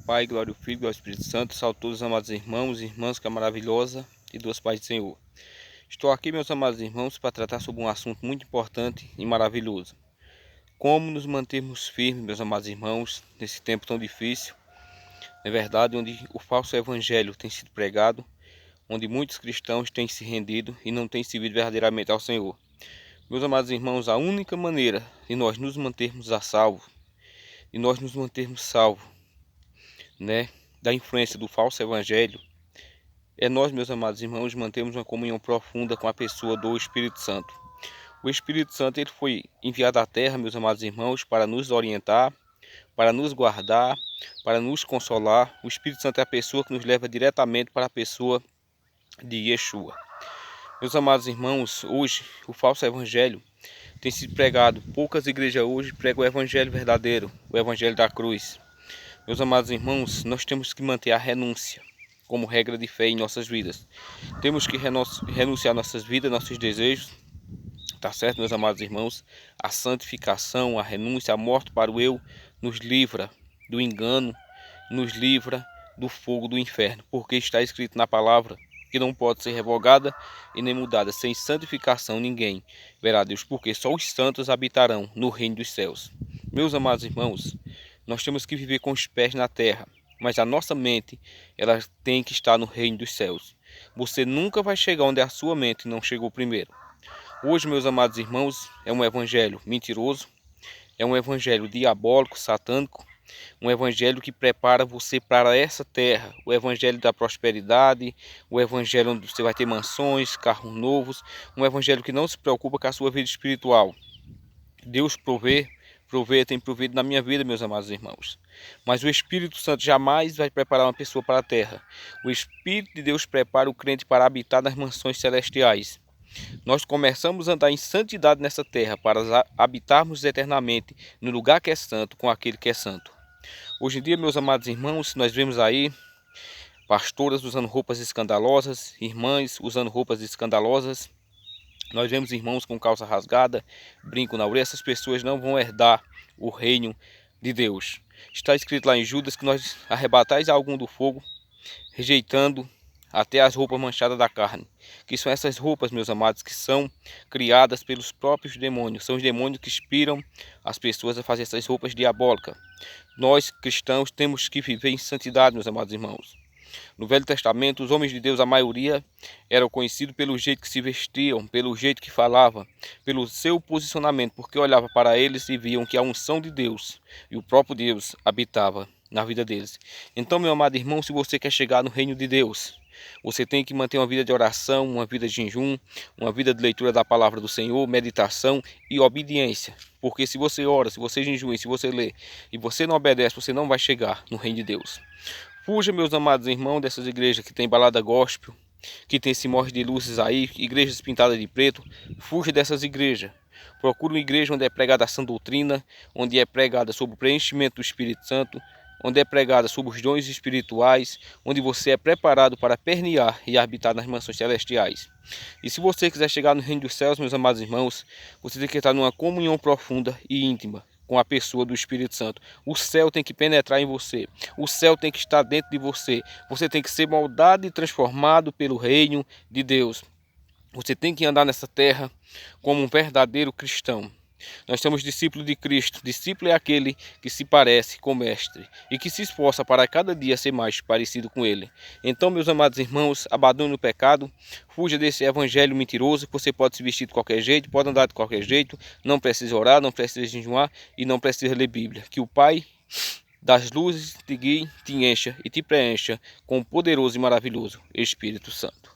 Pai, glória ao Filho, glória ao Espírito Santo. Salve todos os amados irmãos e irmãs, que é maravilhosa e duas paz do Senhor. Estou aqui, meus amados irmãos, para tratar sobre um assunto muito importante e maravilhoso. Como nos mantermos firmes, meus amados irmãos, nesse tempo tão difícil. É verdade, onde o falso evangelho tem sido pregado, onde muitos cristãos têm se rendido e não têm servido verdadeiramente ao Senhor. Meus amados irmãos, a única maneira de nós nos mantermos a salvo, de nós nos mantermos salvos, da influência do falso evangelho, é nós, meus amados irmãos, mantermos uma comunhão profunda com a pessoa do Espírito Santo. O Espírito Santo, ele foi enviado à terra, meus amados irmãos, para nos orientar, para nos guardar, para nos consolar. O Espírito Santo é a pessoa que nos leva diretamente para a pessoa de Yeshua. Meus amados irmãos, hoje o falso evangelho tem sido pregado. Poucas igrejas hoje pregam o evangelho verdadeiro, o evangelho da cruz. Meus amados irmãos, nós temos que manter a renúncia como regra de fé em nossas vidas. Temos que renunciar nossas vidas, nossos desejos, tá certo, meus amados irmãos? A santificação, a renúncia, a morte para o eu nos livra do engano, nos livra do fogo do inferno, porque está escrito na palavra que não pode ser revogada e nem mudada. Sem santificação ninguém verá Deus, porque só os santos habitarão no reino dos céus. Meus amados irmãos, nós temos que viver com os pés na terra, mas a nossa mente, ela tem que estar no reino dos céus. Você nunca vai chegar onde a sua mente não chegou primeiro. Hoje, meus amados irmãos, é um evangelho mentiroso, é um evangelho diabólico, satânico, um evangelho que prepara você para essa terra, o evangelho da prosperidade, o evangelho onde você vai ter mansões, carros novos, um evangelho que não se preocupa com a sua vida espiritual. Deus tem provido na minha vida, meus amados irmãos. Mas o Espírito Santo jamais vai preparar uma pessoa para a terra. O Espírito de Deus prepara o crente para habitar nas mansões celestiais. Nós começamos a andar em santidade nessa terra para habitarmos eternamente no lugar que é santo com aquele que é santo. Hoje em dia, meus amados irmãos, nós vemos aí pastoras usando roupas escandalosas, irmãs usando roupas escandalosas. Nós vemos irmãos com calça rasgada, brinco na orelha. Essas pessoas não vão herdar o reino de Deus. Está escrito lá em Judas que nós arrebatais algum do fogo, rejeitando até as roupas manchadas da carne. Que são essas roupas, meus amados, que são criadas pelos próprios demônios. São os demônios que inspiram as pessoas a fazer essas roupas diabólicas. Nós, cristãos, temos que viver em santidade, meus amados irmãos. No Velho Testamento, os homens de Deus, a maioria, eram conhecidos pelo jeito que se vestiam, pelo jeito que falavam, pelo seu posicionamento, porque olhavam para eles e viam que a unção de Deus e o próprio Deus habitava na vida deles. Então, meu amado irmão, se você quer chegar no reino de Deus, você tem que manter uma vida de oração, uma vida de jejum, uma vida de leitura da palavra do Senhor, meditação e obediência. Porque se você ora, se você jejum, se você lê e você não obedece, você não vai chegar no reino de Deus. Fuja, meus amados irmãos, dessas igrejas que tem balada gospel, que tem esse morre de luzes aí, igrejas pintadas de preto. Fuja dessas igrejas. Procure uma igreja onde é pregada a sã doutrina, onde é pregada sobre o preenchimento do Espírito Santo, onde é pregada sobre os dons espirituais, onde você é preparado para pernear e habitar nas mansões celestiais. E se você quiser chegar no reino dos céus, meus amados irmãos, você tem que estar numa comunhão profunda e íntima com a pessoa do Espírito Santo. O céu tem que penetrar em você. O céu tem que estar dentro de você. Você tem que ser moldado e transformado pelo reino de Deus. Você tem que andar nessa terra como um verdadeiro cristão. Nós somos discípulos de Cristo. Discípulo é aquele que se parece com o Mestre e que se esforça para cada dia ser mais parecido com Ele. Então, meus amados irmãos, abandone o pecado, fuja desse evangelho mentiroso, que você pode se vestir de qualquer jeito, pode andar de qualquer jeito, não precisa orar, não precisa jejuar e não precisa ler Bíblia. Que o Pai das luzes te guie, te encha e te preencha com o poderoso e maravilhoso Espírito Santo.